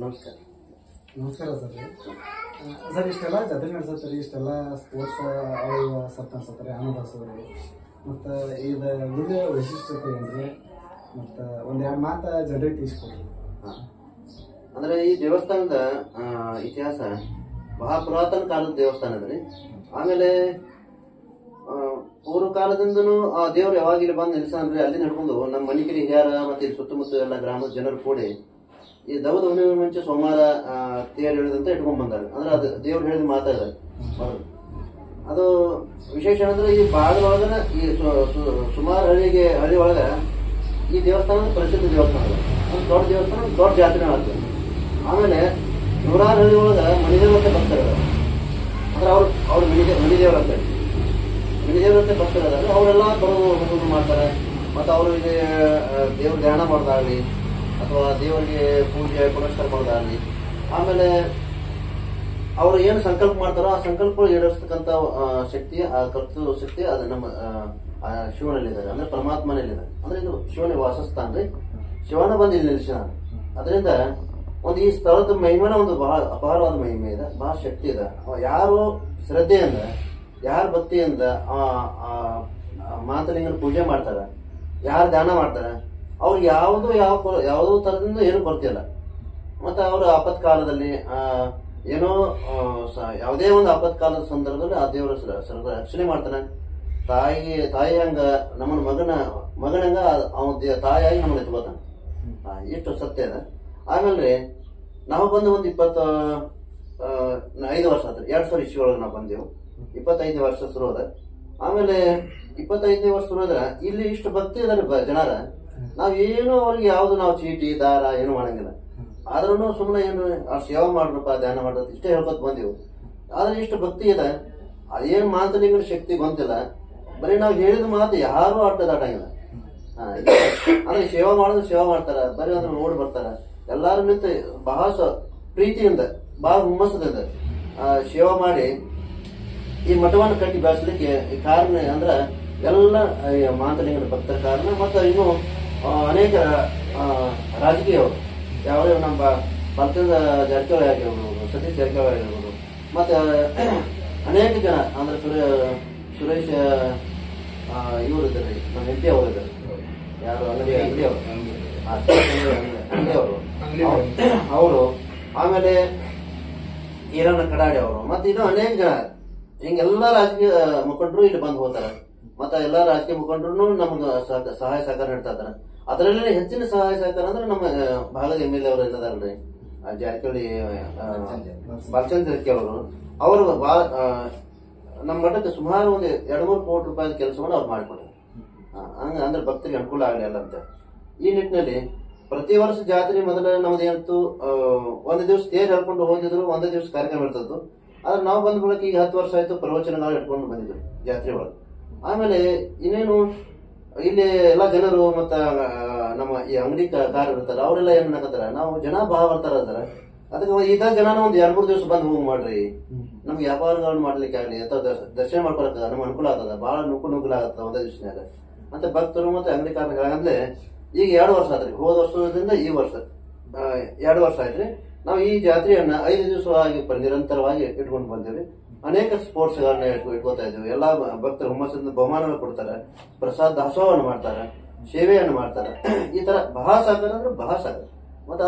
ನಮಸ್ಕಾರ. ನಮಸ್ಕಾರ sir. Sir ಇಷ್ಟೆಲ್ಲ ಜಾತ್ರೆ ನಡೆಸತ್ತಾರೆ, ಇಷ್ಟೆಲ್ಲ ಸ್ಪೋರ್ಟ್ಸ್ ಅವು ಸತ್ ಅನ್ಸತ್ತಾರೆ ಅನ್ನದಾಸೋರಿ. ಮತ್ತು ಇದು ಗುಡಿಯ ವೈಶಿಷ್ಟ್ಯತೆ ಏನ್ರಿ? ಮತ್ತು ಒಂದೆರಡು ಮಾತು ಜನರಿಗೆ ತಿಳಿಸ್ಕೊಡ್ರಿ. ಅಂದ್ರೆ ಈ ದೇವಸ್ಥಾನದ ಇತಿಹಾಸ ಬಹಳ ಪುರಾತನ ಕಾಲದ ದೇವಸ್ಥಾನ ಅದ್ರಿ. ಆಮೇಲೆ ಪೂರ್ವ ಕಾಲದಿಂದನೂ ಆ ದೇವ್ರು ಯಾವಾಗ ಇಲ್ಲಿ ಬಂದು ನಿಲ್ಸಂದ್ರೆ ಅಲ್ಲಿ ನಡ್ಕೊಂಡು ನಮ್ಮ ಮನಿಕಿರಿ ಹಿರಿಯರ ಮತ್ತೆ ಇಲ್ಲಿ ಸುತ್ತಮುತ್ತ ಎಲ್ಲ ಗ್ರಾಮದ ಜನರು ಕೂಡಿ ಈ ದವದ ಹುಣ್ಣಿಮೆ ಮುಂಚೆ ಸೋಮವಾರ ತೇರು ಹೇಳಿದಂತ ಇಟ್ಕೊಂಡ್ ಬಂದಾರೆ. ಅಂದ್ರೆ ಅದು ದೇವ್ರು ಹೇಳಿದ ಮಾತಾಡ ಅದು ವಿಶೇಷ ಅಂದ್ರೆ ಈ ಭಾಗದೊಳಗನ ಈ ಸುಮಾರು ಹಳ್ಳಿ ಒಳಗ ಈ ದೇವಸ್ಥಾನ ಪ್ರಸಿದ್ಧ ದೇವಸ್ಥಾನ, ಒಂದು ದೊಡ್ಡ ದೇವಸ್ಥಾನ, ದೊಡ್ಡ ಜಾತ್ರೆ ಆಗ್ತದೆ. ಆಮೇಲೆ ನೂರಾರು ಹಳ್ಳಿ ಒಳಗ ಮಣಿದೇವ್ರಂತೆ ಬರ್ತಾರೆ. ಅಂದ್ರೆ ಅವ್ರು ಮಣಿದೇವ್ರಂತೆ ಬರ್ತಾರೆ. ಅವರೆಲ್ಲ ಬರೋದು ಹೋಗೋದು ಮಾಡ್ತಾರೆ. ಮತ್ತು ಅವರಿಗೆ ದೇವ್ರ ಧ್ಯಾನ ಮಾಡೋದಾಗ್ಲಿ ಅಥವಾ ದೇವರಿಗೆ ಪೂಜೆ ಪುನಸ್ಕಾರ ಮಾಡೋದಾಗ್ಲಿ, ಆಮೇಲೆ ಅವರು ಏನು ಸಂಕಲ್ಪ ಮಾಡ್ತಾರೋ ಆ ಸಂಕಲ್ಪ ಈಡೇರಿಸ್ತಕ್ಕಂಥ ಶಕ್ತಿ, ಆ ಕರ್ತೃ ಶಕ್ತಿ ಅದು ನಮ್ಮ ಶಿವನಲ್ಲಿದ್ದಾರೆ, ಅಂದ್ರೆ ಪರಮಾತ್ಮನಲ್ಲಿದ್ದಾರೆ. ಅಂದ್ರೆ ಇದು ಶಿವನ ವಾಸಸ್ಥಾನ ರೀ. ಶಿವನ ಬಂದು ಇಲ್ಲಿ ನಿಲ್ಸಿದ. ಅದರಿಂದ ಒಂದು ಈ ಸ್ಥಳದ ಮಹಿಮೆನ ಒಂದು ಬಹಳ ಅಪಾರವಾದ ಮಹಿಮೆ ಇದೆ, ಬಹಳ ಶಕ್ತಿ ಇದೆ. ಯಾರು ಶ್ರದ್ಧೆಯಿಂದ, ಯಾರು ಭಕ್ತಿಯಿಂದ ಮಾತಲಿಂಗನ ಪೂಜೆ ಮಾಡ್ತಾರ, ಯಾರು ಧ್ಯಾನ ಮಾಡ್ತಾರ, ಅವ್ರಿಗೆ ಯಾವುದೋ ತರದಿಂದ ಏನು ಕೊರತಿಲ್ಲ. ಮತ್ತೆ ಅವರು ಆಪತ್ಕಾಲದಲ್ಲಿ ಏನೋ ಯಾವುದೇ ಒಂದು ಆಪತ್ಕಾಲದ ಸಂದರ್ಭದಲ್ಲಿ ಆ ದೇವರ ರಕ್ಷಣೆ ಮಾಡ್ತಾನೆ. ತಾಯಿ ಹಂಗ ನಮ್ಮನ್ನ ಮಗನಂಗ ಅವನ ತಾಯಿಯಾಗಿ ನಮ್ಮನ್ನ ಎತ್ಕೋತಾನೆ. ಇಷ್ಟು ಸತ್ಯ ಇದೆ. ಆಮೇಲೆ ನಾವು ಬಂದು ಒಂದು 25 ವರ್ಷ ಆದ್ರೆ 2000 ಒಳಗೆ ನಾವು ಬಂದೆವು. 25 ವರ್ಷ ಶುರು ಅದ. ಆಮೇಲೆ 25 ವರ್ಷ ಶುರು ಅದ್ರ ಇಲ್ಲಿ ಇಷ್ಟು ಭಕ್ತಿ ಇದಾರೆ ಜನರ. ನಾವೇನು ಅವ್ರಿಗೆ ಯಾವ್ದು ನಾವು ಚೀಟಿ ದಾರ ಏನು ಮಾಡಂಗಿಲ್ಲ. ಆದ್ರೂ ಸುಮ್ಮನೆ ಏನು ಸೇವಾ ಮಾಡ್ರಪ್ಪ, ಧ್ಯಾನ ಮಾಡ್ರಪ್ಪ ಇಷ್ಟೇ ಹೇಳ್ಕೊತ ಬಂದೆವು. ಆದ್ರೆ ಇಷ್ಟು ಭಕ್ತಿ ಇದೆ. ಅದೇನ್ ಮಾತಲಿಂಗನ ಶಕ್ತಿ ಗೊಂತಿಲ್ಲ. ಬರೀ ನಾವು ಹೇಳಿದ ಮಾತು ಯಾರು ದಾಟಂಗಿಲ್ಲ. ಅಂದ್ರೆ ಸೇವಾ ಮಾಡೋದು ಸೇವಾ ಮಾಡ್ತಾರ, ಬರೀ ಅದ್ರ ಓಡಿ ಬರ್ತಾರ. ಎಲ್ಲಾರು ನಿಂತು ಬಹಳ ಪ್ರೀತಿಯಿಂದ, ಬಹಳ ಹುಮ್ಮಸದಿಂದ ಸೇವಾ ಮಾಡಿ ಈ ಮಠವನ್ನು ಕಟ್ಟಿ ಬೆಳೆಸಲಿಕ್ಕೆ ಕಾರಣ ಅಂದ್ರ ಎಲ್ಲ ಮಾತಲಿಂಗನ ಭಕ್ತರ ಕಾರಣ. ಮತ್ತು ಇನ್ನು ಅನೇಕ ರಾಜಕೀಯವರು, ಯಾವುದೇ ನಮ್ಮ ಬಾಲಚಂದ್ರ ಜಾರಕಿಹೊಳಿ ಆಗಿರ್ಬೋದು, ಸತೀಶ್ ಜಾರಕಿಹೊಳಿ ಆಗಿರ್ಬೋದು, ಮತ್ತೆ ಅನೇಕ ಜನ ಅಂದ್ರೆ ಸುರೇಶ್ ಇವರು ಇದ್ದಾರೆ, ನಮ್ಮ MP ಅವರು ಇದ್ದಾರೆ. ಯಾರು ಅಂಗಡಿ ಅವರು, ಆಮೇಲೆ ಈರಣ್ಣ ಕಡಾಡಿ ಅವರು, ಮತ್ತೆ ಇನ್ನು ಅನೇಕ ಜನ ಹಿಂಗೆಲ್ಲಾ ರಾಜಕೀಯ ಮುಖಂಡರು ಇಲ್ಲಿ ಬಂದು ಹೋಗ್ತಾರೆ. ಮತ್ತೆ ಎಲ್ಲಾ ರಾಜಕೀಯ ಮುಖಂಡರು ನಮ್ಗೆ ಸಹಾಯ ಸಹಕಾರ ನೀಡ್ತಾ ಇದ್ದಾರೆ. ಅದರಲ್ಲಿ ಹೆಚ್ಚಿನ ಸಹಾಯ ಸಹಕಾರ ಅಂದ್ರೆ ನಮ್ಮ ಭಾಗದ MLA ಅವರು ಇಲ್ಲದಾರಲ್ರಿ, ಜಾರಕಿಹೊಳಿ ಬಾಲಚಂದ್ರ ಜಾರಕಿಹೊಳಿ ಅವರು ಬಹಳ ನಮ್ಮ ಮಠಕ್ಕೆ ಸುಮಾರು ಒಂದು 2-3 ಕೋಟಿ ರೂಪಾಯಿ ಕೆಲಸವನ್ನು ಅವ್ರು ಮಾಡಿಕೊಟ್ಟಾರೆ. ಅಂದ್ರೆ ಭಕ್ತರಿಗೆ ಅನುಕೂಲ ಆಗಲಿ ಅಲ್ಲ ಅಂತ. ಈ ನಿಟ್ಟಿನಲ್ಲಿ ಪ್ರತಿ ವರ್ಷ ಜಾತ್ರೆ ಮೊದಲ ನಮ್ದೇನಂತೂ ಒಂದು ದಿವಸ ತೇರು ಹೇಳ್ಕೊಂಡು ಹೋಗಿದ್ರು, ಒಂದೇ ದಿವಸ ಕಾರ್ಯಕ್ರಮ ಇರ್ತದ್ದು. ಆದ್ರೆ ನಾವು ಬಂದ ಬಳಿಕ ಈಗ 10 ವರ್ಷ ಆಯ್ತು ಪ್ರವಚನಗಳು ಇಟ್ಕೊಂಡು ಬಂದಿದ್ರು ಜಾತ್ರೆ ಒಳಗೆ. ಆಮೇಲೆ ಇನ್ನೇನು ಇಲ್ಲಿ ಎಲ್ಲಾ ಜನರು ಮತ್ತ ನಮ್ಮ ಈ ಅಂಗಡಿ ಕಾರ್ ಇರ್ತಾರ, ಅವರೆಲ್ಲ ಏನ್ ಅನ್ನಕತ್ತಾರ, ನಾವು ಜನ ಬಹಳ ಬರ್ತಾರ ಅಂತಾರ. ಅದಕ್ಕೆ ಇದ ಜನನ ಒಂದ್ 2-3 ದಿವಸ ಬಂದು ಹೋಗಿ ಮಾಡ್ರಿ, ನಮ್ಗೆ ವ್ಯಾಪಾರಗಳನ್ನ ಮಾಡ್ಲಿಕ್ಕೆ ಆಗ್ಲಿ ಅಥವಾ ದರ್ಶನ ಮಾಡ್ಕೊಳಕ ನಮ್ಗೆ ಅನುಕೂಲ ಆಗ್ತದ, ಬಹಳ ನುಗ್ಗುಲ ಆಗತ್ತ ಒಂದೇ ದಿವಸನಾಗ ಅಂತ ಭಕ್ತರು ಮತ್ತೆ ಅಂಗಡಿ ಕಾರ್ಮಿಕರಾಗಂದ್ರೆ. ಈಗ 2 ವರ್ಷ ಆದ್ರಿ, ಹೋದ ವರ್ಷದಿಂದ ಈ ವರ್ಷ 2 ವರ್ಷ ಆಯ್ತ್ರಿ. ನಾವು ಈ ಜಾತ್ರೆಯನ್ನ 5 ದಿವಸವಾಗಿ ನಿರಂತರವಾಗಿ ಇಟ್ಕೊಂಡು ಬಂದೇವಿ. ಅನೇಕ ಸ್ಪೋರ್ಟ್ಸ್ ಗಳನ್ನ ಇಟ್ಕೋತಾ ಇದ್ವಿ. ಎಲ್ಲಾ ಭಕ್ತರು ಹುಮ್ಮಸದಿಂದ ಬಹುಮಾನಗಳು ಕೊಡ್ತಾರೆ, ಪ್ರಸಾದ ದಾಸೋಹವನ್ನು ಮಾಡ್ತಾರೆ, ಸೇವೆಯನ್ನು ಮಾಡ್ತಾರೆ. ಈ ತರ ಬಹಳ ಸಾಕಾರ ಅಂದ್ರೆ ಬಹಳ ಸಾಕಾರ. ಮತ್ತೆ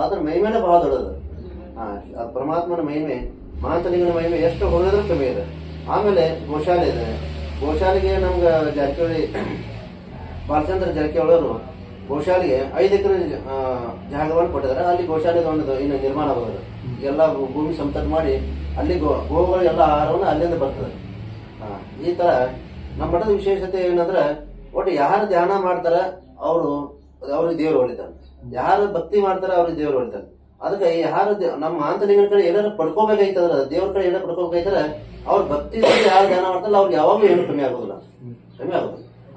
ಅದ್ರ ಮಹಿಮೆನೇ ಬಹಳ ದೊಡ್ಡದು. ಪರಮಾತ್ಮನ ಮಹಿಮೆ, ಮಹಾಂತಲಿಂಗನ ಮಹಿಮೆ ಎಷ್ಟು ಹೊರದ್ರೂ ಕಮ್ಮಿ ಇದೆ. ಆಮೇಲೆ ಗೋಶಾಲೆ ಇದೆ. ಗೋಶಾಲೆಗೆ ನಮ್ಗ ಜಾರಕಿಹೊಳಿ ಬಾಲಚಂದ್ರ ಜಾರಕಿಹೊಳಿ ಅವರು ಗೋಶಾಲೆಗೆ 5 ಎಕರೆ ಜಾಗವನ್ನು ಕೊಟ್ಟಿದ್ದಾರೆ. ಅಲ್ಲಿ ಗೋಶಾಲೆಗೆ ಒಂದು ಇನ್ನು ನಿರ್ಮಾಣ ಆಗೋದು. ಎಲ್ಲ ಭೂಮಿ ಸಮತಟ್ಟು ಮಾಡಿ ಅಲ್ಲಿ ಗೋಗಳು ಎಲ್ಲ ಆಹಾರವನ್ನು ಅಲ್ಲಿಂದ ಬರ್ತದೆ. ಈ ತರ ನಮ್ಮ ಮಠದ ವಿಶೇಷತೆ ಏನಂದ್ರೆ, ಒಟ್ಟು ಯಾರು ಧ್ಯಾನ ಮಾಡ್ತಾರ ಅವ್ರಿಗೆ ದೇವ್ರು ಹೊಳಿತಾನೆ, ಯಾರು ಭಕ್ತಿ ಮಾಡ್ತಾರ ಅವ್ರಿಗೆ ದೇವ್ರು ಹೊಳಿತಾನೆ. ಅದಕ್ಕೆ ಯಾರು ನಮ್ಮ ಆಂತಲಿಂಗನ ಕಡೆ ಏನಾರು ಪಡ್ಕೋಬೇಕಾಯ್ತದ್ರ, ದೇವ್ರ ಕಡೆ ಏನಾರು ಪಡ್ಕೋಬೇಕಾಯ್ತಾರ, ಅವ್ರ ಭಕ್ತಿ ಯಾರು ಧ್ಯಾನ ಮಾಡ್ತಾರಲ್ಲ ಅವ್ರಿಗೆ ಯಾವಾಗಲೂ ಏನು ಕಮ್ಮಿ ಆಗೋದಿಲ್ಲ.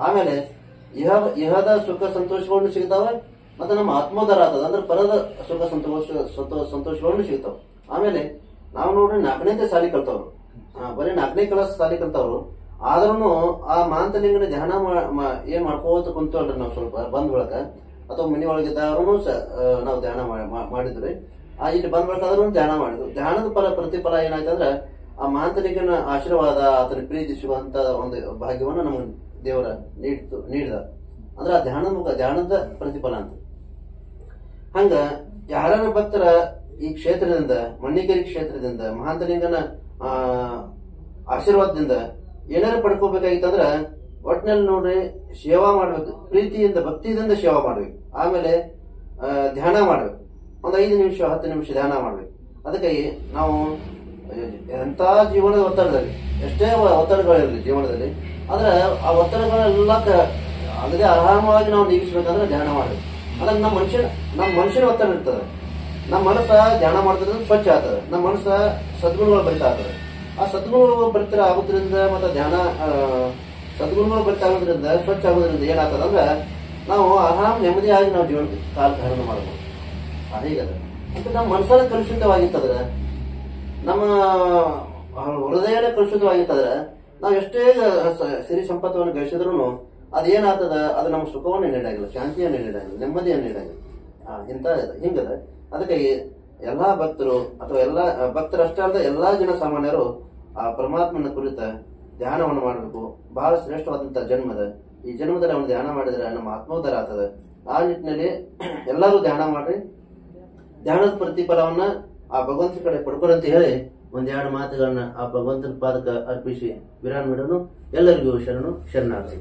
ಆಮೇಲೆ ಇಹದ ಸುಖ ಸಂತೋಷಗಳನ್ನು ಸಿಗ್ತಾವೆ, ಮತ್ತೆ ನಮ್ಮ ಆತ್ಮೋದ್ಧಾರ ಆಗ್ತದ, ಅಂದ್ರೆ ಪರದ ಸುಖ ಸಂತೋಷಗಳನ್ನು ಸಿಗ್ತಾವ. ಆಮೇಲೆ ನಾವು ನೋಡ್ರಿ 4ನೇ ಸಾಲಿ ಕಲ್ತವ್ರು, ಬರೀ 4ನೇ ಕ್ಲಾಸ್ ಸಾಲಿ ಕಲ್ತವ್ರು. ಆದ್ರೂ ಆ ಮಾಂತಲಿಂಗನ ಧ್ಯಾನ ಏನ್ ಮಾಡ್ಕೋತ ಕುಂತವಲ್ರಿ ನಾವು ಸ್ವಲ್ಪ ಬಂದ್ ಬಳಕ ಅಥವಾ ಮನಿ ಒಳಗಿದ್ದಾರು ನಾವು ಧ್ಯಾನ ಮಾಡಿದ್ರಿ. ಇಲ್ಲಿ ಬಂದ್ಬೇಕಾದ್ರೂ ಧ್ಯಾನ ಮಾಡಿದ್ರು. ಧ್ಯಾನದ ಪ್ರತಿಫಲ ಏನಾಯ್ತಂದ್ರೆ ಆ ಮಾಂತರಿಕನ ಆಶೀರ್ವಾದ, ಆತನ ಪ್ರೀತಿಸುವಂತ ಒಂದು ಭಾಗ್ಯವನ್ನು ನಮಗೆ ದೇವರ ನೀಡಿದ. ಅಂದ್ರೆ ಆ ಧ್ಯಾನದ ಪ್ರತಿಫಲ ಅಂತ. ಹಂಗ ಯಾರ ಭಕ್ತರ ಈ ಕ್ಷೇತ್ರದಿಂದ, ಮಣ್ಣಿಕೇರಿ ಕ್ಷೇತ್ರದಿಂದ, ಮಹಾಂತಲಿಂಗನ ಆಶೀರ್ವಾದದಿಂದ ಏನಾರು ಪಡ್ಕೋಬೇಕಾಗಿತ್ತಂದ್ರ ಒಟ್ಟಿನಲ್ಲಿ ನೋಡ್ರಿ, ಸೇವಾ ಮಾಡ್ಬೇಕು, ಪ್ರೀತಿಯಿಂದ ಭಕ್ತಿಯಿಂದ ಸೇವಾ ಮಾಡ್ಬೇಕು. ಆಮೇಲೆ ಧ್ಯಾನ ಮಾಡ್ಬೇಕು, ಒಂದು 5 ನಿಮಿಷ 10 ನಿಮಿಷ ಧ್ಯಾನ ಮಾಡ್ಬೇಕು. ಅದಕ್ಕಾಗಿ ನಾವು ಎಂತ ಜೀವನದ ಒತ್ತಡದಲ್ಲಿ, ಎಷ್ಟೇ ಒತ್ತಡಗಳಿರಲಿ ಜೀವನದಲ್ಲಿ, ಆದ್ರೆ ಆ ಒತ್ತಡಗಳೆಲ್ಲ ಅದೇ ಆರಾಮವಾಗಿ ನಾವು ನೀಗಿಸ್ಬೇಕಂದ್ರೆ ಧ್ಯಾನ ಮಾಡ್ಬೇಕು. ಅದಾಗ ನಮ್ಮ ಮನುಷ್ಯನ ಒತ್ತಡ ಇರ್ತದೆ. ನಮ್ಮ ಮನಸ್ಸ ಧ್ಯಾನ ಮಾಡ್ತಿದ್ರೆ ಸ್ವಚ್ಛ ಆಗ್ತದೆ, ನಮ್ಮ ಮನಸ್ಸ ಸದ್ಗುಣಗಳು ಬರಿತಾ ಆಗ್ತದೆ. ಆ ಸದ್ಗುಣಗಳು ಬರಿತಾ ಆಗೋದ್ರಿಂದ ಮತ್ತೆ ಸದ್ಗುಣಗಳು ಬರಿತಾ ಆಗೋದ್ರಿಂದ ಸ್ವಚ್ಛ ಆಗೋದ್ರಿಂದ ಏನಾಗ್ತದೆ ಅಂದ್ರೆ ನಾವು ಆರಾಮ್ ನೆಮ್ಮದಿಯಾಗಿ ನಾವು ಜೀವನಕ್ಕೆ ಕಾಲಧಾರಣ ಮಾಡಬಹುದು. ಹೀಗದ ಮತ್ತೆ ನಮ್ಮ ಮನಸ್ಸನ್ನ ಕಲುಷಿತವಾಗಿತ್ತಂದ್ರೆ, ನಮ್ಮ ಹೃದಯನೇ ಕಲುಷಿತವಾಗಿತ್ತಂದ್ರೆ, ನಾವು ಎಷ್ಟೇ ಸಿರಿ ಸಂಪತ್ತವನ್ನು ಗಳಿಸಿದ್ರು ಅದೇನಾಗ್ತದ, ಅದು ನಮ್ಮ ಸುಖವನ್ನು ನೀಡಾಗಿಲ್ಲ, ಶಾಂತಿಯನ್ನು ನೀಡಾಗಿಲ್ಲ, ನೆಮ್ಮದಿಯನ್ನು ನೀಡಾಗಿಲ್ಲ. ಹಿಂಗದ. ಅದಕ್ಕಾಗಿ ಎಲ್ಲಾ ಭಕ್ತರು ಅಥವಾ ಎಲ್ಲಾ ಭಕ್ತರಷ್ಟೇ ಅಲ್ಲದೆ ಎಲ್ಲಾ ಜನ ಸಾಮಾನ್ಯರು ಆ ಪರಮಾತ್ಮನ ಕುರಿತ ಧ್ಯಾನವನ್ನು ಮಾಡಬೇಕು. ಬಹಳ ಶ್ರೇಷ್ಠವಾದಂತಹ ಜನ್ಮದ ಈ ಜನ್ಮದಲ್ಲಿ ಅವನು ಧ್ಯಾನ ಮಾಡಿದ್ರೆ ನಮ್ಮ ಆತ್ಮೋದ್ಧಾರ ಆಗ್ತದೆ. ಆ ನಿಟ್ಟಿನಲ್ಲಿ ಎಲ್ಲರೂ ಧ್ಯಾನ ಮಾಡ್ರಿ. ಧ್ಯಾನದ ಪ್ರತಿಫಲವನ್ನ ಆ ಭಗವಂತನ ಕಡೆ ಪಡ್ಕೊರಂತ ಹೇಳಿ 1-2 ಮಾತುಗಳನ್ನ ಆ ಭಗವಂತನ ಪಾದಕ ಅರ್ಪಿಸಿ ವಿರಾಮ ಬಿಡೋನು. ಎಲ್ಲರಿಗೂ ಶರಣು ಶರಣಾರ್ಥಿ.